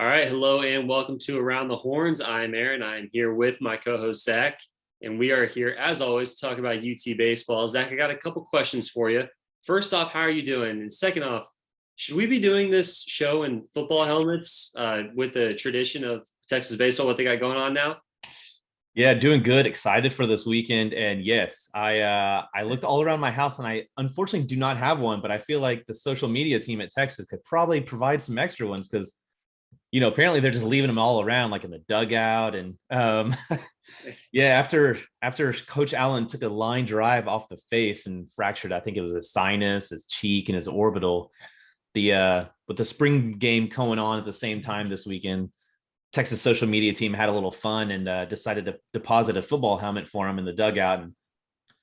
All right, hello and welcome to Around the Horns. I'm Aaron. I'm here with my co-host Zach, and we are here as always to talk about UT baseball. Zach, I got a couple questions for you. First off, how are you doing? And second off, should we be doing this show in football helmets with the tradition of Texas baseball? What they got going on now? Yeah, doing good. Excited for this weekend. And yes, I looked all around my house and I unfortunately do not have one, but I feel like the social media team at Texas could probably provide some extra ones because apparently they're just leaving them all around like in the dugout. And yeah, after Coach Allen took a line drive off the face and fractured, I think it was his sinus, his cheek, and his orbital. With the spring game going on at the same time this weekend, Texas social media team had a little fun and decided to deposit a football helmet for him in the dugout. And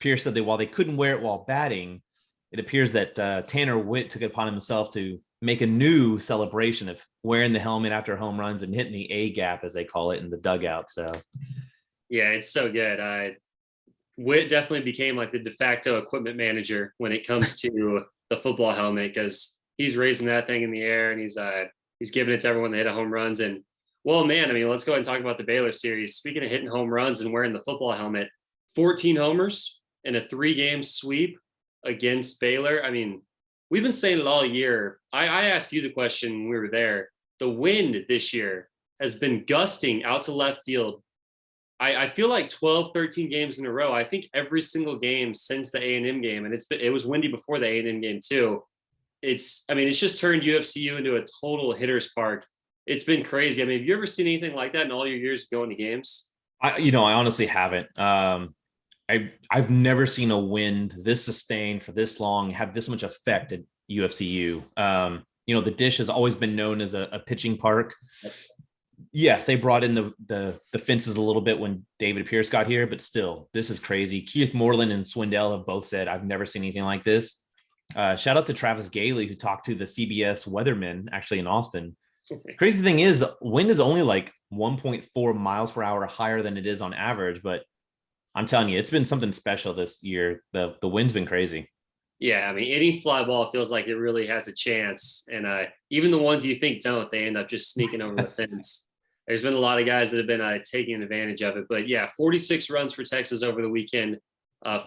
Pierce said that while they couldn't wear it while batting, it appears that Tanner Witt took it upon himself to make a new celebration of wearing the helmet after home runs and hitting the A gap, as they call it, in the dugout. So, yeah, it's so good. Witt definitely became like the de facto equipment manager when it comes to the football helmet because he's raising that thing in the air and he's giving it to everyone that hit a home runs. And well, man, I mean, let's go ahead and talk about the Baylor series. Speaking of hitting home runs and wearing the football helmet, 14 homers in a 3-game sweep against Baylor. I mean, we've been saying it all year. I asked you the question when we were there. The wind this year has been gusting out to left field. I feel like 12, 13 games in a row. I think every single game since the A&M game, and it was windy before the A&M game too. It's just turned UFCU into a total hitter's park. It's been crazy. I mean, have you ever seen anything like that in all your years going to games? I honestly haven't. I've never seen a wind this sustained for this long have this much effect at UFCU. The dish has always been known as a pitching park. Yeah, they brought in the fences a little bit when David Pierce got here, but still, this is crazy. Keith Moreland and Swindell have both said, I've never seen anything like this. Shout out to Travis Gailey, who talked to the CBS weatherman actually in Austin. Crazy thing is, wind is only like 1.4 miles per hour higher than it is on average, but I'm telling you, it's been something special this year. The wind's been crazy. Yeah, I mean, any fly ball feels like it really has a chance. And even the ones you think don't, they end up just sneaking over the fence. There's been a lot of guys that have been taking advantage of it. But yeah, 46 runs for Texas over the weekend,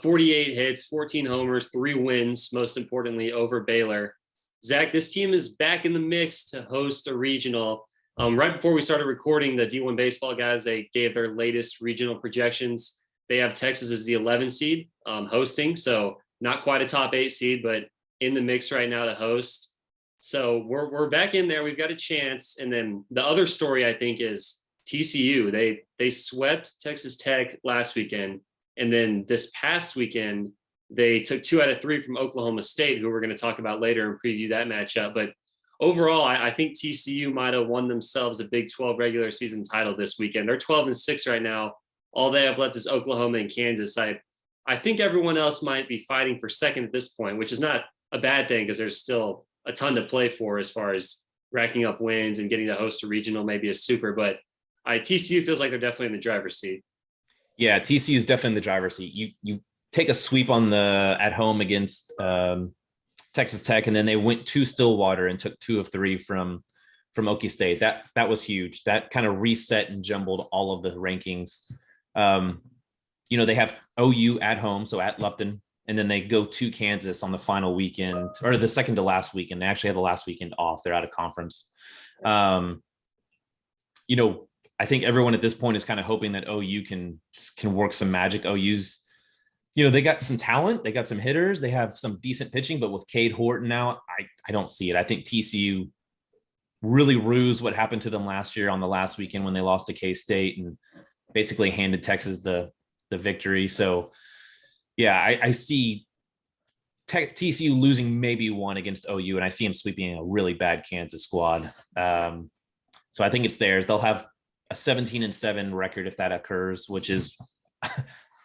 48 hits, 14 homers, 3 wins, most importantly, over Baylor. Zach, this team is back in the mix to host a regional. Right before we started recording, the D1 baseball guys, they gave their latest regional projections. They have Texas as the 11 seed hosting. So not quite a top 8 seed, but in the mix right now to host. So we're back in there. We've got a chance. And then the other story, I think, is TCU. They swept Texas Tech last weekend. And then this past weekend, they took 2 out of 3 from Oklahoma State, who we're going to talk about later and preview that matchup. But overall, I think TCU might have won themselves a Big 12 regular season title this weekend. They're 12-6 right now. All they have left is Oklahoma and Kansas. I think everyone else might be fighting for second at this point, which is not a bad thing because there's still a ton to play for as far as racking up wins and getting to host a regional, maybe a super. But TCU feels like they're definitely in the driver's seat. Yeah, TCU is definitely in the driver's seat. You take a sweep at home against Texas Tech, and then they went to Stillwater and took 2 of 3 from Okie State. That was huge. That kind of reset and jumbled all of the rankings. They have OU at home, so at Lupton, and then they go to Kansas on the final weekend or the second to last weekend. They actually have the last weekend off. They're out of conference. I think everyone at this point is kind of hoping that OU can work some magic. OU's, they got some talent, they got some hitters, they have some decent pitching, but with Cade Horton now, I don't see it. I think TCU really ruse what happened to them last year on the last weekend when they lost to K-State and basically handed Texas the victory. So yeah, I see TCU losing maybe 1 against OU, and I see them sweeping a really bad Kansas squad. So I think it's theirs. They'll have a 17-7 record if that occurs, which is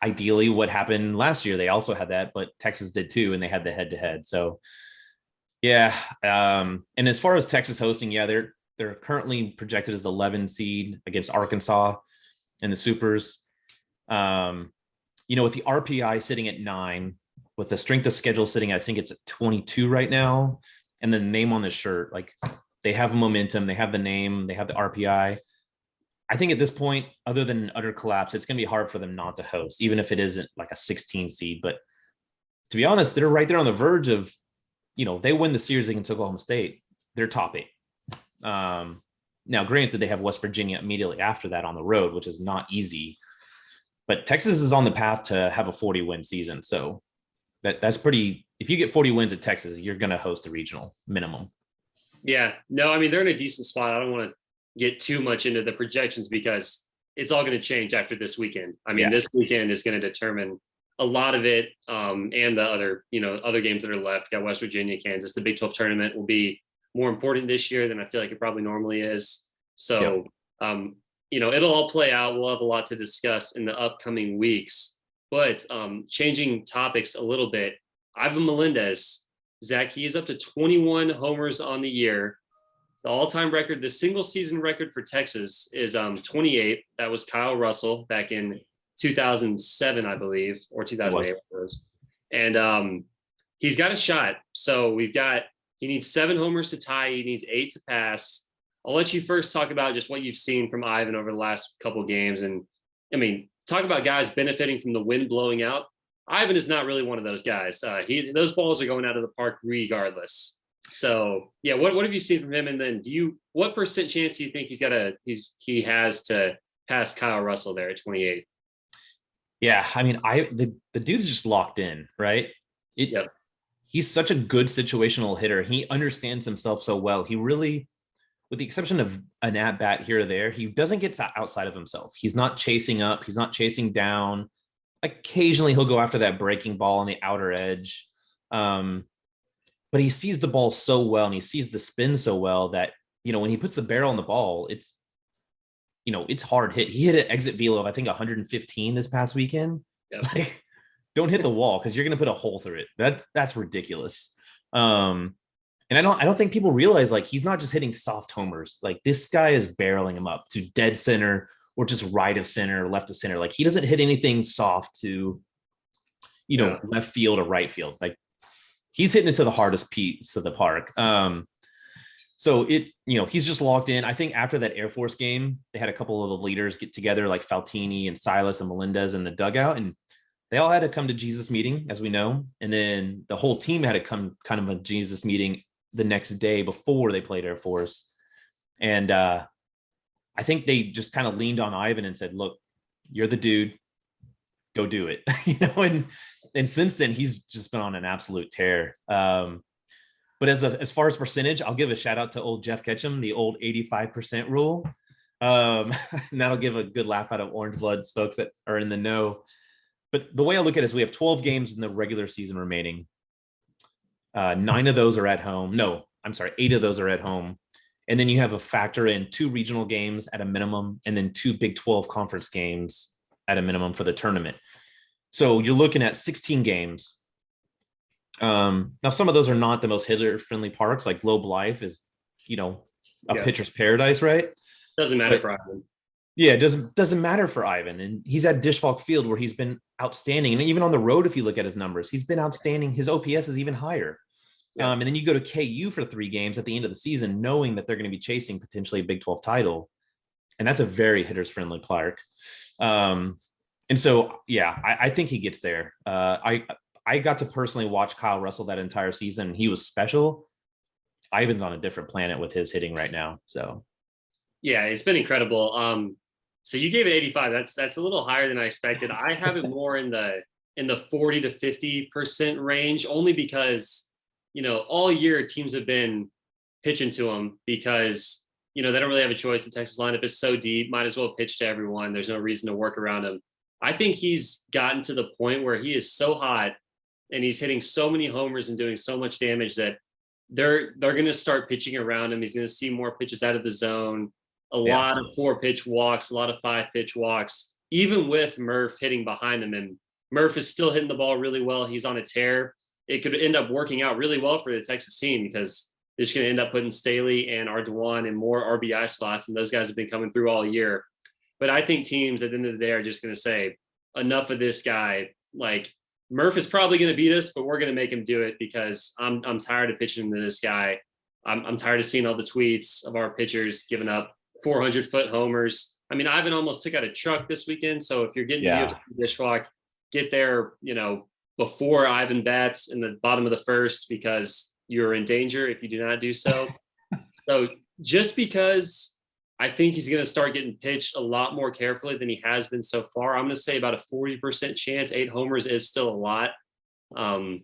ideally what happened last year. They also had that, but Texas did too, and they had the head-to-head. So yeah. And as far as Texas hosting, yeah, they're currently projected as 11 seed against Arkansas in the supers. With the RPI sitting at 9, with the strength of schedule sitting, I think it's at 22 right now. And the name on the shirt, like They have momentum. They have the name. They have the RPI. I think at this point, other than an utter collapse, it's going to be hard for them not to host, even if it isn't like a 16 seed. But to be honest, they're right there on the verge of, they win the series against Oklahoma State. They're top 8. Now, granted, they have West Virginia immediately after that on the road, which is not easy. But Texas is on the path to have a 40-win season. So that's pretty – if you get 40 wins at Texas, you're going to host a regional minimum. Yeah. No, I mean, they're in a decent spot. I don't want to get too much into the projections because it's all going to change after this weekend. I mean, This weekend is going to determine a lot of it, and the other games that are left. Got West Virginia, Kansas. The Big 12 tournament will be more important this year than I feel like it probably normally is. So, it'll all play out. We'll have a lot to discuss in the upcoming weeks. But changing topics a little bit, Ivan Melendez, Zach, he is up to 21 homers on the year. The all-time record, the single season record for Texas is 28. That was Kyle Russell back in 2007, I believe, or 2008. And he's got a shot. So he needs 7 homers to tie. He needs 8 to pass. I'll let you first talk about just what you've seen from Ivan over the last couple of games. And I mean, talk about guys benefiting from the wind blowing out. Ivan is not really one of those guys. Those balls are going out of the park regardless. So yeah, what have you seen from him? And then what % chance do you think he has to pass Kyle Russell there at 28? Yeah, I mean, the dude's just locked in, right? He's such a good situational hitter. He understands himself so well. He really, with the exception of an at-bat here or there, he doesn't get outside of himself. He's not chasing up. He's not chasing down. Occasionally, he'll go after that breaking ball on the outer edge. But he sees the ball so well, and he sees the spin so well that, when he puts the barrel on the ball, it's hard hit. He hit an exit velo of, I think, 115 this past weekend. Yep. Don't hit the wall because you're going to put a hole through it. That's ridiculous. And I don't think people realize, he's not just hitting soft homers. This guy is barreling him up to dead center or just right of center, left of center. He doesn't hit anything soft to, left field or right field. He's hitting it to the hardest piece of the park. So it's, he's just locked in. I think after that Air Force game, they had a couple of the leaders get together, like Faltini and Silas and Melendez in the dugout, and they all had to come to Jesus meeting, as we know. And then the whole team had to come kind of a Jesus meeting the next day before they played Air Force. And I think they just kind of leaned on Ivan and said, look, you're the dude, go do it. And since then he's just been on an absolute tear. But as far as percentage, I'll give a shout out to old Jeff Ketchum, the old 85% rule. And that'll give a good laugh out of Orangebloods folks that are in the know. But the way I look at it is we have 12 games in the regular season remaining. 9 of those are at home. No, I'm sorry, 8 of those are at home. And then you have a factor in 2 regional games at a minimum, and then 2 Big 12 conference games at a minimum for the tournament. So you're looking at 16 games. Now, some of those are not the most hitter-friendly parks, like Globe Life is, a pitcher's paradise, right? Doesn't matter for Ivan. Yeah, it doesn't matter for Ivan. And he's at Disch-Falk Field where he's been outstanding. And even on the road, if you look at his numbers, he's been outstanding. His OPS is even higher. Yeah. And then you go to KU for 3 games at the end of the season, knowing that they're going to be chasing potentially a Big 12 title. And that's a very hitters-friendly park. And so, yeah, I think he gets there. I got to personally watch Kyle Russell that entire season. He was special. Ivan's on a different planet with his hitting right now. So, yeah, it's been incredible. So you gave it 85. That's a little higher than I expected. I have it more in the 40 to 50% range, only because, all year teams have been pitching to him because, they don't really have a choice. The Texas lineup is so deep, might as well pitch to everyone. There's no reason to work around him. I think he's gotten to the point where he is so hot and he's hitting so many homers and doing so much damage that they're going to start pitching around him. He's going to see more pitches out of the zone, a lot of 4-pitch walks, a lot of 5-pitch walks, even with Murph hitting behind him. And Murph is still hitting the ball really well. He's on a tear. It could end up working out really well for the Texas team because they're just going to end up putting Staley and Ardoin in more RBI spots. And those guys have been coming through all year. But I think teams at the end of the day are just going to say, enough of this guy. Murph is probably going to beat us, but we're going to make him do it because I'm tired of pitching to this guy. I'm tired of seeing all the tweets of our pitchers giving up 400-foot homers. I mean, Ivan almost took out a truck this weekend. So if you're getting to Yeah. Dishwalk, get there, before Ivan bats in the bottom of the first, because you're in danger if you do not do so. So just because I think he's going to start getting pitched a lot more carefully than he has been so far, I'm going to say about a 40% chance. 8 homers is still a lot. But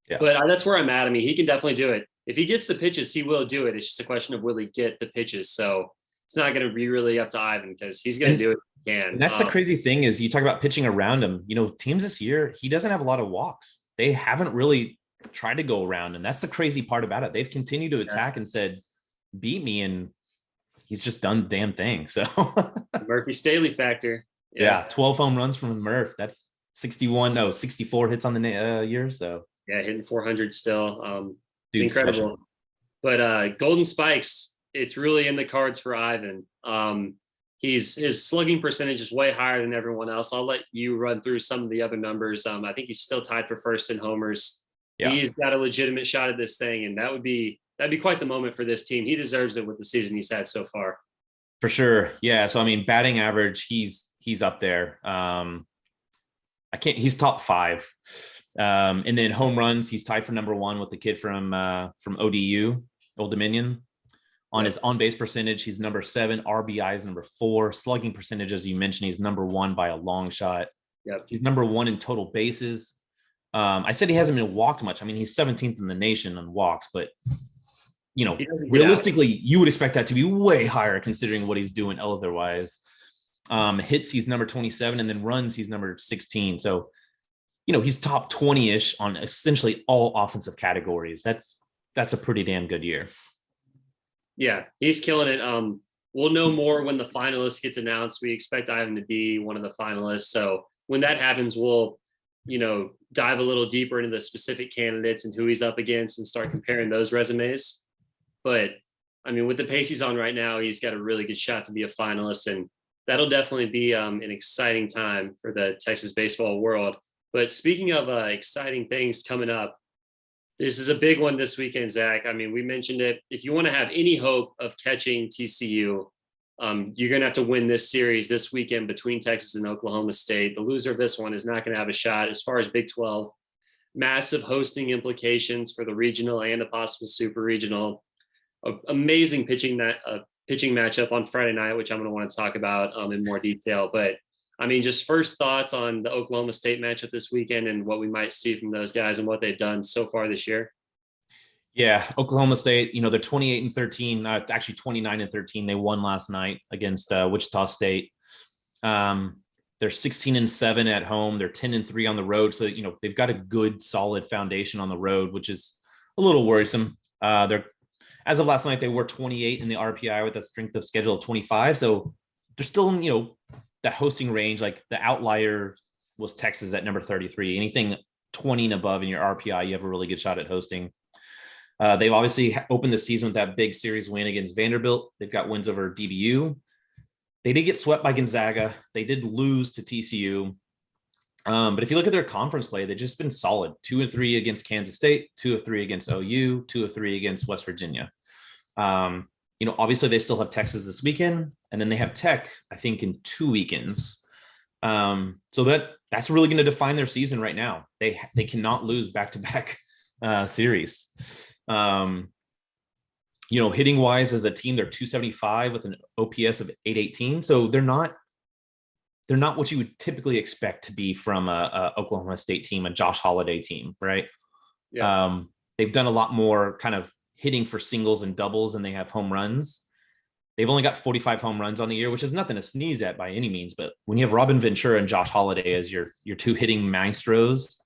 that's where I'm at. I mean, he can definitely do it. If he gets the pitches, he will do it. It's just a question of will he get the pitches. So it's not going to be really up to Ivan, because he's going to do it if he can. And that's the crazy thing is, you talk about pitching around him. Teams this year, he doesn't have a lot of walks. They haven't really tried to go around. And that's the crazy part about it. They've continued to attack and said, beat me. And he's just done the damn thing. So Murphy Staley factor. Yeah. 12 home runs from Murph. That's 64 hits on the year. So yeah, hitting 400 still. It's incredible. Special. But Golden Spikes, it's really in the cards for Ivan. His slugging percentage is way higher than everyone else. I'll let you run through some of the other numbers. I think he's still tied for first in homers. Yeah. He's got a legitimate shot at this thing, and that'd be quite the moment for this team. He deserves it with the season he's had so far. For sure. Yeah. So I mean, batting average, he's up there. He's top 5. And then home runs, he's tied for number 1 with the kid from ODU, Old Dominion. On his on-base percentage, he's number 7. RBI is number 4. Slugging percentage, as you mentioned, he's number 1 by a long shot. Yep. He's number 1 in total bases. I said he hasn't been walked much. I mean, he's 17th in the nation on walks, but realistically, you would expect that to be way higher considering what he's doing otherwise. Hits, he's number 27, and then runs, he's number 16. So, he's top 20-ish on essentially all offensive categories. That's a pretty damn good year. Yeah, he's killing it. We'll know more when the finalists gets announced. We expect Ivan to be one of the finalists. So when that happens, we'll, dive a little deeper into the specific candidates and who he's up against and start comparing those resumes. But I mean, with the pace he's on right now, he's got a really good shot to be a finalist, and that'll definitely be an exciting time for the Texas baseball world. But speaking of exciting things coming up, this is a big one this weekend, Zach. I mean, we mentioned it. If you want to have any hope of catching TCU, you're going to have to win this series this weekend between Texas and Oklahoma State. The loser of this one is not going to have a shot. As far as Big 12, massive hosting implications for the regional and the possible super regional. Amazing pitching matchup on Friday night, which I'm going to want to talk about in more detail. But I mean, just first thoughts on the Oklahoma State matchup this weekend and what we might see from those guys and what they've done so far this year. Yeah, Oklahoma State, they're 28-13, actually 29-13. They won last night against Wichita State. They're 16-7 at home. They're 10-3 on the road. So, they've got a good, solid foundation on the road, which is a little worrisome. As of last night, they were 28 in the RPI with a strength of schedule of 25. So they're still in, the hosting range. Like the outlier was Texas at number 33. Anything 20 and above in your RPI, you have a really good shot at hosting. They've obviously opened the season with that big series win against Vanderbilt. They've got wins over DBU. They did get swept by Gonzaga. They did lose to TCU. But if you look at their conference play, they've just been solid. 2 of 3 against Kansas State, 2 of 3 against OU, 2 of 3 against West Virginia. Obviously they still have Texas this weekend, and then they have Tech, I think, in 2 weekends. So that's really going to define their season right now. They cannot lose back-to-back series. Hitting wise as a team, they're 275 with an OPS of 818. So they're not what you would typically expect to be from a Oklahoma State team, a Josh Holiday team, right? Yeah. They've done a lot more kind of hitting for singles and doubles, and they have home runs. They've only got 45 home runs on the year, which is nothing to sneeze at by any means. But when you have Robin Ventura and Josh Holiday as your 2 hitting maestros,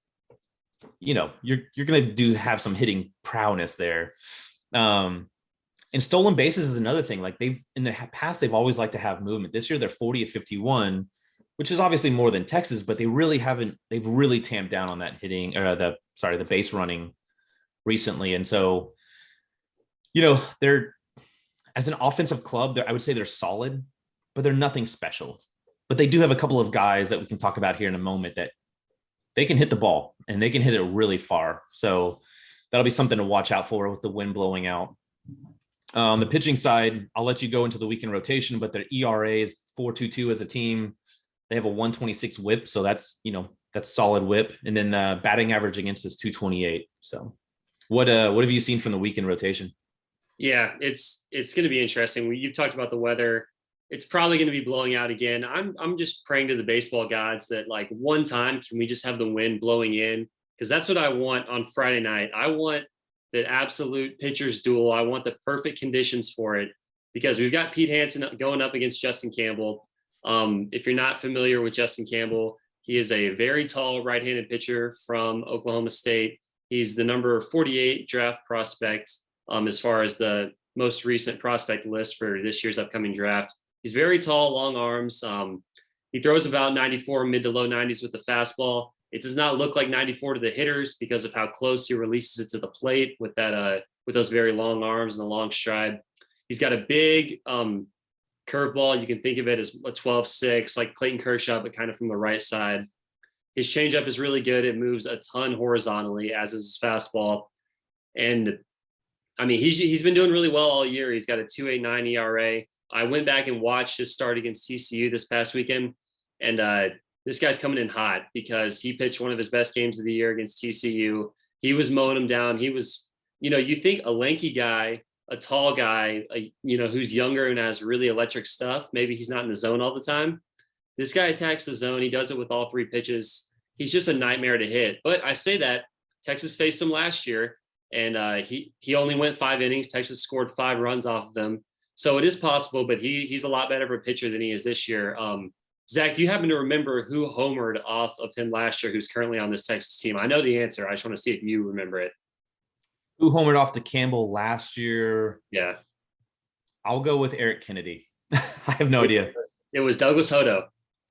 you're going to have some hitting prowess there. And stolen bases is another thing. Like in the past, they've always liked to have movement. This year, they're 40 of 51, which is obviously more than Texas, but they've really tamped down on that hitting or the base running recently. And so, they're, as an offensive club, I would say they're solid, but they're nothing special. But they do have a couple of guys that we can talk about here in a moment that they can hit the ball and they can hit it really far. So that'll be something to watch out for with the wind blowing out. The pitching side, I'll let you go into the weekend rotation, but their ERA is 4.22 as a team. They have a 126 whip, so that's solid whip. And then batting average against is 228. So what have you seen from the weekend rotation? Yeah, it's going to be interesting. You've talked about the weather. It's probably going to be blowing out again. I'm just praying to the baseball gods that like one time can we just have the wind blowing in, because that's what I want on Friday night. I want that absolute pitcher's duel. I want the perfect conditions for it, because we've got Pete Hansen going up against Justin Campbell. If you're not familiar with Justin Campbell, he is a very tall right-handed pitcher from Oklahoma State. He's the number 48 draft prospect as far as the most recent prospect list for this year's upcoming draft. He's very tall, long arms. He throws about 94, mid to low 90s with the fastball. It does not look like 94 to the hitters because of how close he releases it to the plate with that with those very long arms and the long stride. He's got a big curveball. You can think of it as a 12-6, like Clayton Kershaw, but kind of from the right side. His changeup is really good. It moves a ton horizontally, as is his fastball. And I mean, he's been doing really well all year. He's got a 2.89 ERA. I went back and watched his start against TCU this past weekend, and this guy's coming in hot because he pitched one of his best games of the year against TCU. He was mowing him down. He was, you think a lanky guy, a tall guy, who's younger and has really electric stuff. Maybe he's not in the zone all the time. This guy attacks the zone. He does it with all three pitches. He's just a nightmare to hit. But I say that Texas faced him last year, and he only went 5 innings. Texas scored 5 runs off of him. So it is possible, but he's a lot better of a pitcher than he is this year. Zach, do you happen to remember who homered off of him last year who's currently on this Texas team? I know the answer. I just want to see if you remember it. Who homered off to Campbell last year? Yeah. I'll go with Eric Kennedy. I have no idea. It was Douglas Hodo.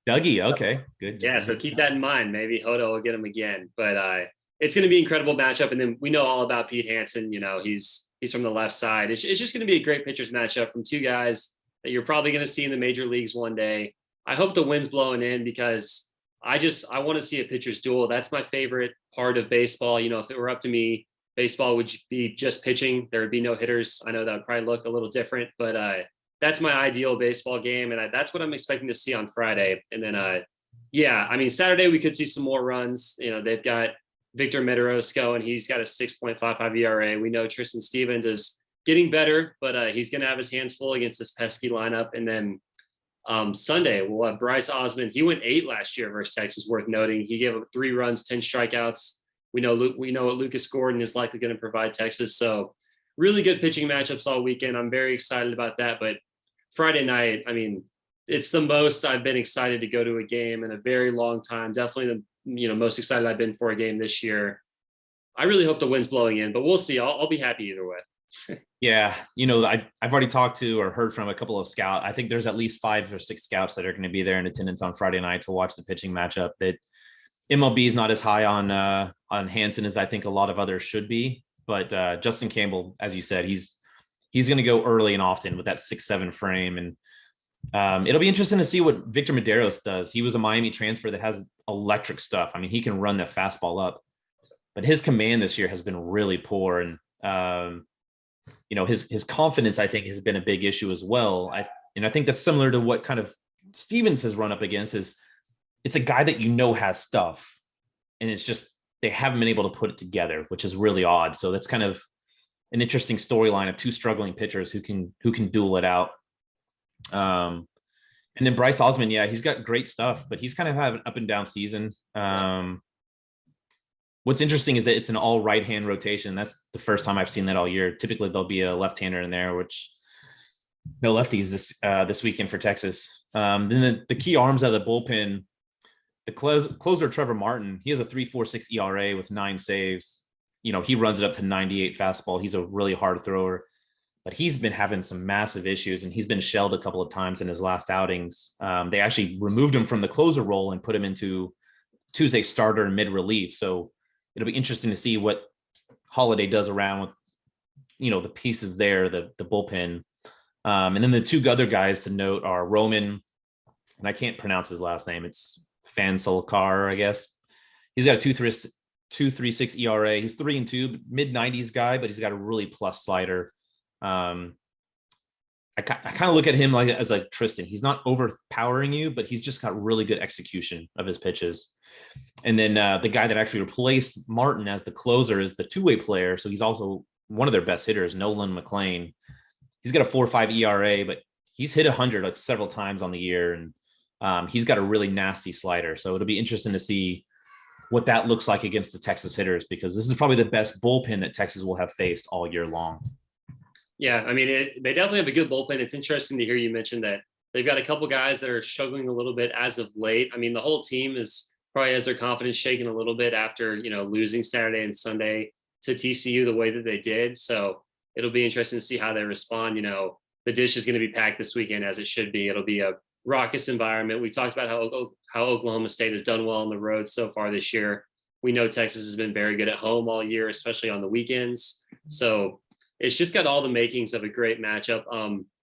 Dougie, okay, good. Yeah, so keep that in mind. Maybe Hodo will get him again. But it's going to be an incredible matchup. And then we know all about Pete Hansen. He's from the left side. It's just going to be a great pitchers matchup from two guys that you're probably going to see in the major leagues one day. I hope the wind's blowing in because I want to see a pitcher's duel. That's my favorite part of baseball. If it were up to me, baseball would be just pitching. There would be no hitters. I know that would probably look a little different, but that's my ideal baseball game. And that's what I'm expecting to see on Friday. And then, Saturday we could see some more runs. They've got Victor Medeiros going. He's got a 6.55 ERA. We know Tristan Stevens is getting better, but he's going to have his hands full against this pesky lineup. And then Sunday, we'll have Bryce Osmond. He went 8 last year versus Texas, worth noting. He gave up 3 runs, 10 strikeouts. We know what Lucas Gordon is likely going to provide Texas. So really good pitching matchups all weekend. I'm very excited about that. But Friday night, it's the most I've been excited to go to a game in a very long time. Definitely the most excited I've been for a game this year. I really hope the wind's blowing in, but we'll see. I'll be happy either way. Yeah. I've already talked to or heard from a couple of scouts. I think there's at least 5 or 6 scouts that are going to be there in attendance on Friday night to watch the pitching matchup. That MLB is not as high on Hansen as I think a lot of others should be. But Justin Campbell, as you said, he's going to go early and often with that 6'7" frame. And it'll be interesting to see what Victor Medeiros does. He was a Miami transfer that has electric stuff. He can run that fastball up, but his command this year has been really poor. And, his confidence, I think, has been a big issue as well. I think that's similar to what kind of Stevens has run up against. It's a guy that has stuff, and it's just they haven't been able to put it together, which is really odd. So that's kind of an interesting storyline of 2 struggling pitchers who can duel it out. And then Bryce Osmond, he's got great stuff, but he's kind of had an up and down season. What's interesting is that it's an all right-hand rotation. That's the first time I've seen that all year. Typically there'll be a left-hander in there, which no lefties this weekend for Texas. Then the key arms out of the bullpen, the closer Trevor Martin, he has a 3.46 ERA with 9 saves. He runs it up to 98 fastball. He's a really hard thrower, but he's been having some massive issues, and he's been shelled a couple of times in his last outings. They actually removed him from the closer role and put him into Tuesday starter and mid relief. So it'll be interesting to see what Holiday does around with, the pieces there, the bullpen. And then the 2 other guys to note are Roman, and I can't pronounce his last name. It's Fansolkar, I guess. He's got a 2.36 ERA. He's 3-2, mid 90s guy, but he's got a really plus slider. I kind of look at him as like Tristan. He's not overpowering you, but he's just got really good execution of his pitches. And then the guy that actually replaced Martin as the closer is the two-way player. So he's also one of their best hitters, Nolan McLean. He's got a 4.5 ERA, but he's hit 100 like several times on the year. And he's got a really nasty slider. So it'll be interesting to see what that looks like against the Texas hitters, because this is probably the best bullpen that Texas will have faced all year long. Yeah, I mean, they definitely have a good bullpen. It's interesting to hear you mention that they've got a couple guys that are struggling a little bit as of late. I mean, the whole team is probably has their confidence shaken a little bit after, losing Saturday and Sunday to TCU the way that they did. So it'll be interesting to see how they respond. The dish is going to be packed this weekend, as it should be. It'll be a raucous environment. We talked about how Oklahoma State has done well on the road so far this year. We know Texas has been very good at home all year, especially on the weekends. So it's just got all the makings of a great matchup.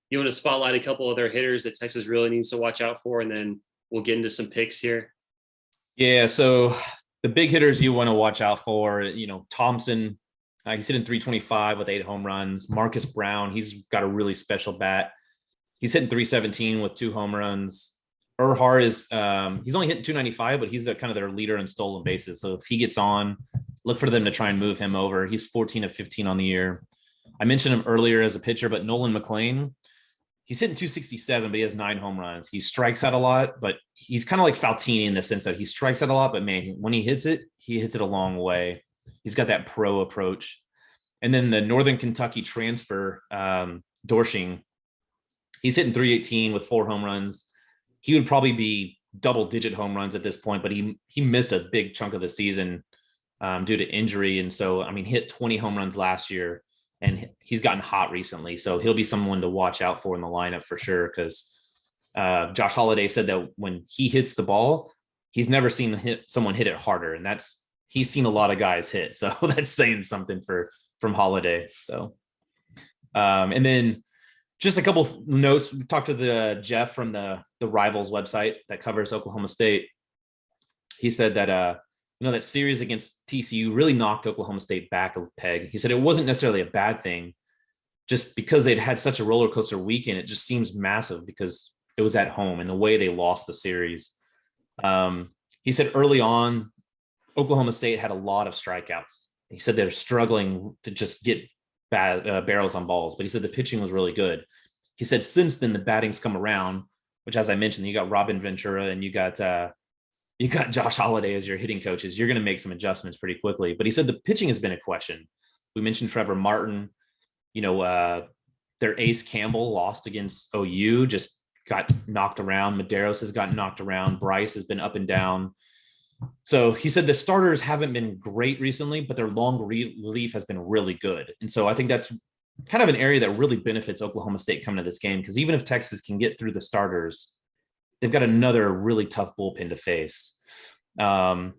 You want to spotlight a couple of their hitters that Texas really needs to watch out for, and then we'll get into some picks here. Yeah, so the big hitters you want to watch out for, Thompson, he's hitting 325 with 8 home runs. Marcus Brown, he's got a really special bat. He's hitting 317 with 2 home runs. Erhard is he's only hitting 295, but he's kind of their leader in stolen bases. So if he gets on, look for them to try and move him over. He's 14 of 15 on the year. I mentioned him earlier as a pitcher, but Nolan McLean, he's hitting 267, but he has 9 home runs. He strikes out a lot, but he's kind of like Faltini in the sense that he strikes out a lot, but man, when he hits it a long way. He's got that pro approach. And then the Northern Kentucky transfer, Dorshing, he's hitting 318 with 4 home runs. He would probably be double-digit home runs at this point, but he missed a big chunk of the season due to injury. And so, I mean, hit 20 home runs last year, and he's gotten hot recently. So he'll be someone to watch out for in the lineup for sure, because Josh Holliday said that when he hits the ball, he's never seen someone hit it harder. And he's seen a lot of guys hit. So that's saying something from Holliday. So, and then just a couple notes. We talked to the Jeff from the Rivals website that covers Oklahoma State. He said that, that series against TCU really knocked Oklahoma State back a peg. He said it wasn't necessarily a bad thing, just because they'd had such a roller coaster weekend. It just seems massive because it was at home and the way they lost the series. He said early on, Oklahoma State had a lot of strikeouts. He said they're struggling to just get barrels on balls, but he said the pitching was really good. He said since then the batting's come around, which, as I mentioned, you got Robin Ventura and you got Josh Holliday as your hitting coaches. You're going to make some adjustments pretty quickly. But he said the pitching has been a question. We mentioned Trevor Martin. Their ace Campbell lost against OU, just got knocked around. Medeiros has gotten knocked around. Bryce has been up and down. So he said the starters haven't been great recently, but their long relief has been really good. And so I think that's kind of an area that really benefits Oklahoma State coming to this game, because even if Texas can get through the starters, they've got another really tough bullpen to face. Their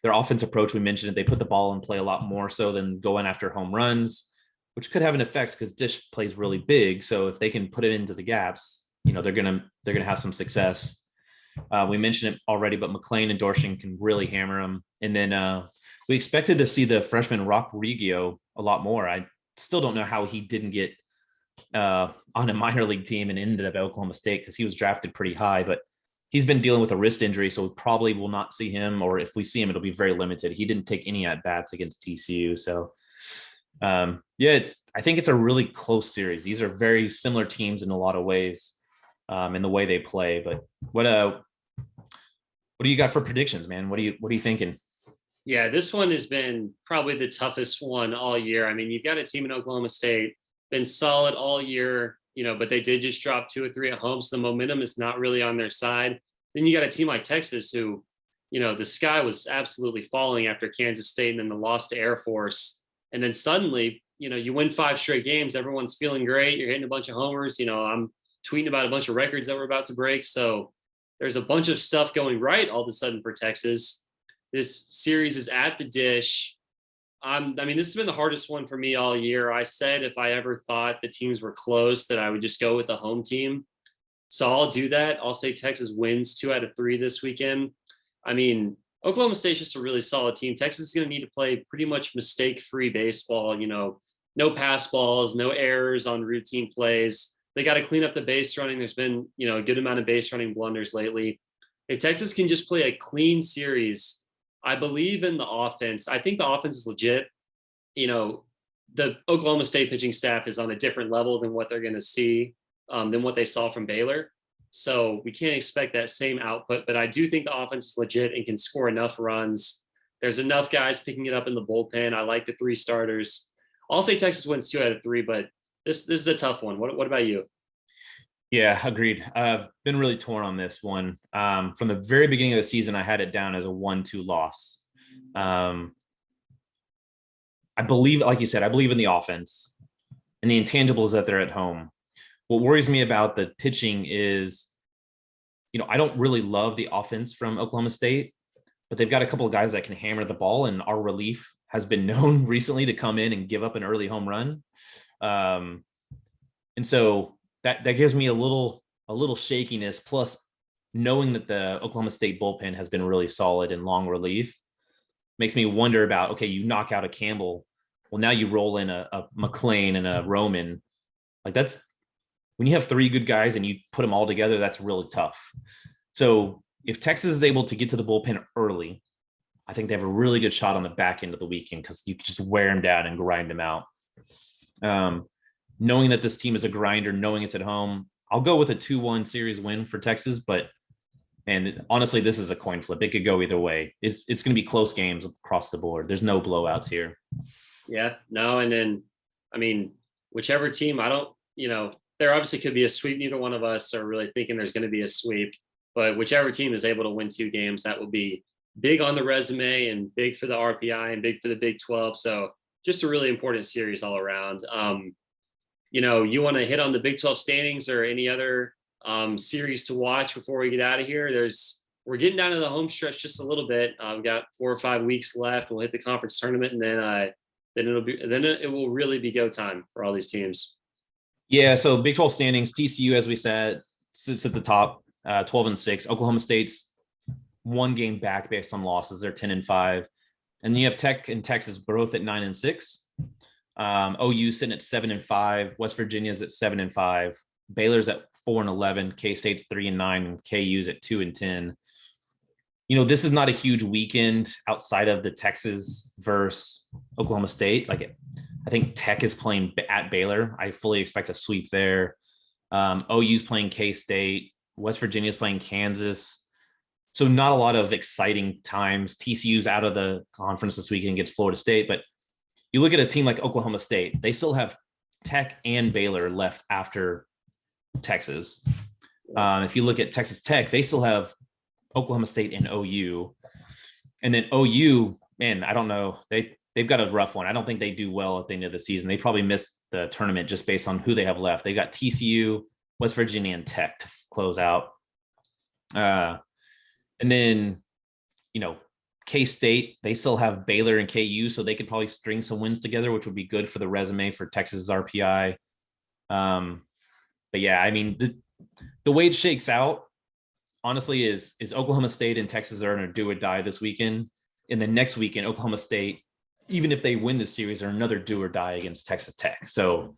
offense approach, we mentioned it, they put the ball in play a lot more so than going after home runs, which could have an effect because Dish plays really big. So if they can put it into the gaps, they're gonna have some success. We mentioned it already, but McLean and Dorshing can really hammer them. And then we expected to see the freshman Rock Reggio a lot more. I still don't know how he didn't get on a minor league team and ended up at Oklahoma State, because he was drafted pretty high, but he's been dealing with a wrist injury. So we probably will not see him, or if we see him, it'll be very limited. He didn't take any at bats against TCU. So I think it's a really close series. These are very similar teams in a lot of ways in the way they play, but what do you got for predictions, man? What are you thinking? Yeah, this one has been probably the toughest one all year. I mean, you've got a team in Oklahoma State, been solid all year, but they did just drop 2 or 3 at home. So the momentum is not really on their side. Then you got a team like Texas who, the sky was absolutely falling after Kansas State and then the loss to Air Force. And then suddenly, you win 5 straight games. Everyone's feeling great. You're hitting a bunch of homers. I'm tweeting about a bunch of records that we're about to break. So there's a bunch of stuff going right all of a sudden for Texas. This series is at the Dish. This has been the hardest one for me all year. I said if I ever thought the teams were close that I would just go with the home team. So I'll do that. I'll say Texas wins 2 out of 3 this weekend. Oklahoma State's just a really solid team. Texas is going to need to play pretty much mistake-free baseball. No pass balls, no errors on routine plays. they got to clean up the base running. There's been, a good amount of base running blunders lately. If Texas can just play a clean series, I believe in the offense. I think the offense is legit. The Oklahoma State pitching staff is on a different level than what they're going to see, than what they saw from Baylor. So we can't expect that same output, but I do think the offense is legit and can score enough runs. There's enough guys picking it up in the bullpen. I like the 3 starters. I'll say Texas wins 2 out of 3, but this is a tough one. What about you? Yeah, agreed. I've been really torn on this one. From the very beginning of the season, I had it down as a 1-2 loss. I believe, like you said, I believe in the offense and the intangibles that they're at home. What worries me about the pitching is, I don't really love the offense from Oklahoma State, but they've got a couple of guys that can hammer the ball, and our relief has been known recently to come in and give up an early home run. And so that gives me a little shakiness, plus knowing that the Oklahoma State bullpen has been really solid in long relief makes me wonder about, okay, you knock out a Campbell. Well, now you roll in a McLean and a Roman. Like, that's when you have 3 good guys and you put them all together, that's really tough. So if Texas is able to get to the bullpen early, I think they have a really good shot on the back end of the weekend, because you just wear them down and grind them out. Knowing that this team is a grinder, knowing it's at home, I'll go with a 2-1 series win for Texas. And honestly, this is a coin flip. It could go either way. It's going to be close games across the board. There's no blowouts here. Yeah, no. And then, whichever team, there obviously could be a sweep. Neither one of us are really thinking there's going to be a sweep, but whichever team is able to win 2 games, that will be big on the resume and big for the RPI and big for the Big 12. So just a really important series all around. You want to hit on the Big 12 standings or any other series to watch before we get out of here? We're getting down to the home stretch just a little bit. We've got 4 or 5 weeks left. We'll hit the conference tournament, and then it will really be go time for all these teams. Yeah. So Big 12 standings, TCU, as we said, sits at the top, 12-6. Oklahoma State's 1 game back based on losses. They're 10-5. And then you have Tech and Texas both at 9-6. OU sitting at 7-5. West Virginia's at 7-5. Baylor's at 4-11. K-State's 3-9, and KU's at 2-10. This is not a huge weekend outside of the Texas versus Oklahoma State. I think Tech is playing at Baylor. I fully expect a sweep there. OU's playing K-State. West Virginia's playing Kansas. So not a lot of exciting times. TCU's out of the conference this weekend, gets Florida State. But you look at a team like Oklahoma State, they still have Tech and Baylor left after Texas. If you look at Texas Tech, they still have Oklahoma State and OU. And then OU, man, I don't know. They've got a rough one. I don't think they do well at the end of the season. They probably missed the tournament just based on who they have left. They got TCU, West Virginia, and Tech to close out. And then, K-State, they still have Baylor and KU, so they could probably string some wins together, which would be good for the resume for Texas RPI. But yeah, the way it shakes out, honestly, is Oklahoma State and Texas are going to do or die this weekend. And then next weekend, Oklahoma State, even if they win this series, are another do or die against Texas Tech. So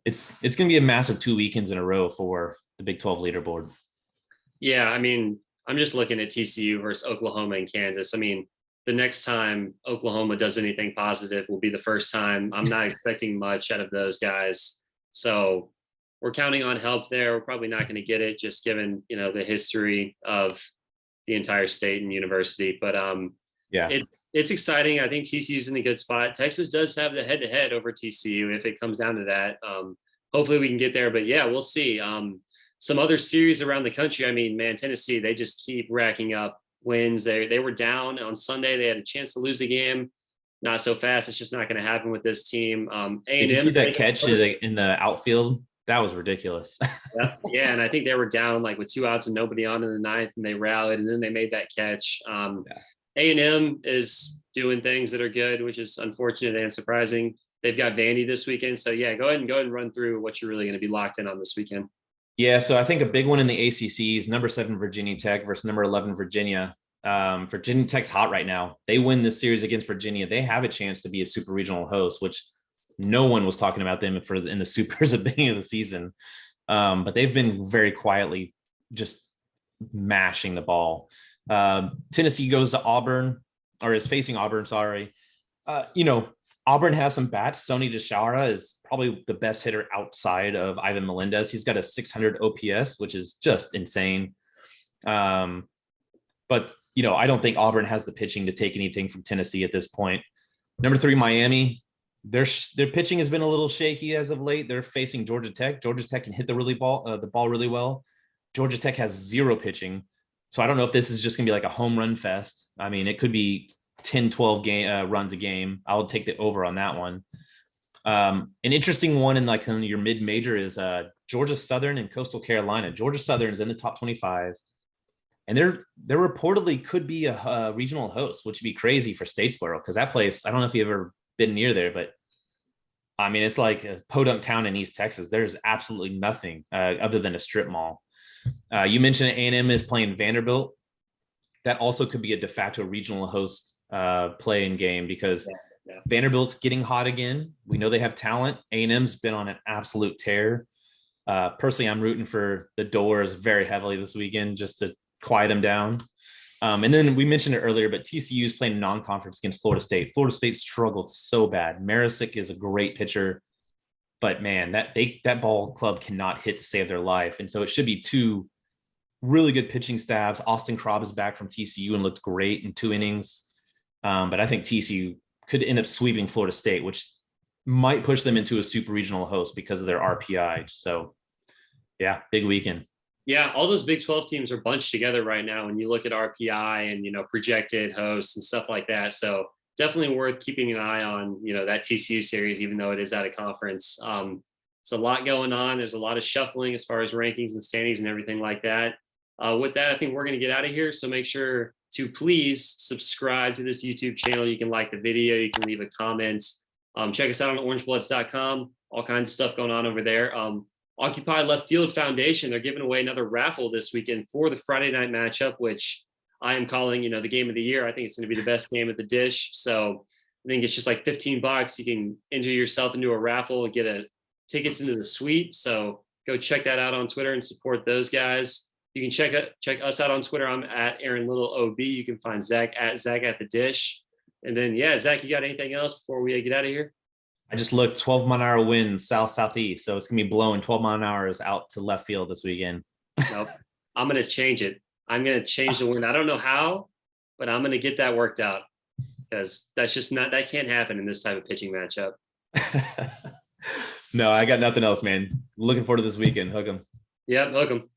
it's going to be a massive 2 weekends in a row for the Big 12 leaderboard. Yeah, I'm just looking at TCU versus Oklahoma and Kansas. The next time Oklahoma does anything positive will be the first time. I'm not expecting much out of those guys. So we're counting on help there. We're probably not going to get it, just given, the history of the entire state and university. But yeah, it's exciting. I think TCU's in a good spot. Texas does have the head-to-head over TCU if it comes down to that. Hopefully we can get there. But yeah, we'll see. Some other series around the country. Tennessee, they just keep racking up wins. They were down on Sunday. They had a chance to lose a game. Not so fast. It's just not going to happen with this team. A&M, did you see that catch in the outfield? That was ridiculous. Yeah, and I think they were down with 2 outs and nobody on in the 9th, and they rallied, and then they made that catch. A&M is doing things that are good, which is unfortunate and surprising. They've got Vandy this weekend. So yeah, go ahead and run through what you're really going to be locked in on this weekend. Yeah, so I think a big one in the ACC is number 7 Virginia Tech versus number 11 Virginia. Virginia Tech's hot right now. They win this series against Virginia, they have a chance to be a super regional host, which no one was talking about them in the supers at the beginning of the season. But they've been very quietly just mashing the ball. Tennessee goes to Auburn, or is facing Auburn, sorry. Auburn has some bats. Sonny DeShara is probably the best hitter outside of Ivan Melendez. He's got a 600 OPS, which is just insane. But I don't think Auburn has the pitching to take anything from Tennessee at this point. Number 3, Miami. Their pitching has been a little shaky as of late. They're facing Georgia Tech. Georgia Tech can hit the ball really well. Georgia Tech has 0 pitching. So I don't know if this is just going to be like a home run fest. I mean, it could be 10, 12 runs a game. I'll take the over on that one. An interesting one in your mid-major is Georgia Southern and Coastal Carolina. Georgia Southern is in the top 25. And they're reportedly could be a regional host, which would be crazy for Statesboro, because that place, I don't know if you've ever been near there, but I mean, it's like a podunk town in East Texas. There's absolutely nothing other than a strip mall. You mentioned A&M is playing Vanderbilt. That also could be a de facto regional host play-in game, because Vanderbilt's getting hot again. We know they have talent. A&M's been on an absolute tear. Personally, I'm rooting for the Doors very heavily this weekend just to quiet them down. And then we mentioned it earlier, but TCU is playing non-conference against Florida State. Florida State struggled so bad. Marisick is a great pitcher, but man, that ball club cannot hit to save their life. And so it should be 2 really good pitching staffs. Austin Krob is back from TCU and looked great in 2 innings. But I think TCU could end up sweeping Florida State, which might push them into a super regional host because of their RPI. So yeah, big weekend. Yeah, all those Big 12 teams are bunched together right now when you look at RPI and, projected hosts and stuff like that. So definitely worth keeping an eye on, that TCU series, even though it is out of conference. It's a lot going on. There's a lot of shuffling as far as rankings and standings and everything like that. With that, I think we're going to get out of here. So make sure to please subscribe to this YouTube channel. You can like the video. You can leave a comment. Check us out on orangebloods.com. All kinds of stuff going on over there. Occupy Left Field Foundation, they're giving away another raffle this weekend for the Friday night matchup, which I am calling, the game of the year. I think it's going to be the best game at the Dish. So I think it's just like $15. You can enter yourself into a raffle and get tickets into the suite. So go check that out on Twitter and support those guys. You can check us out on Twitter. I'm at Aaron Little OB. You can find Zach at the Dish. And then, Zach, you got anything else before we get out of here? I just looked 12-mile-an-hour winds south-southeast, so it's going to be blowing 12-mile-an-hours out to left field this weekend. Nope. I'm going to change it. I'm going to change the wind. I don't know how, but I'm going to get that worked out, because that can't happen in this type of pitching matchup. No, I got nothing else, man. Looking forward to this weekend. Hook 'em. Yep, hook 'em.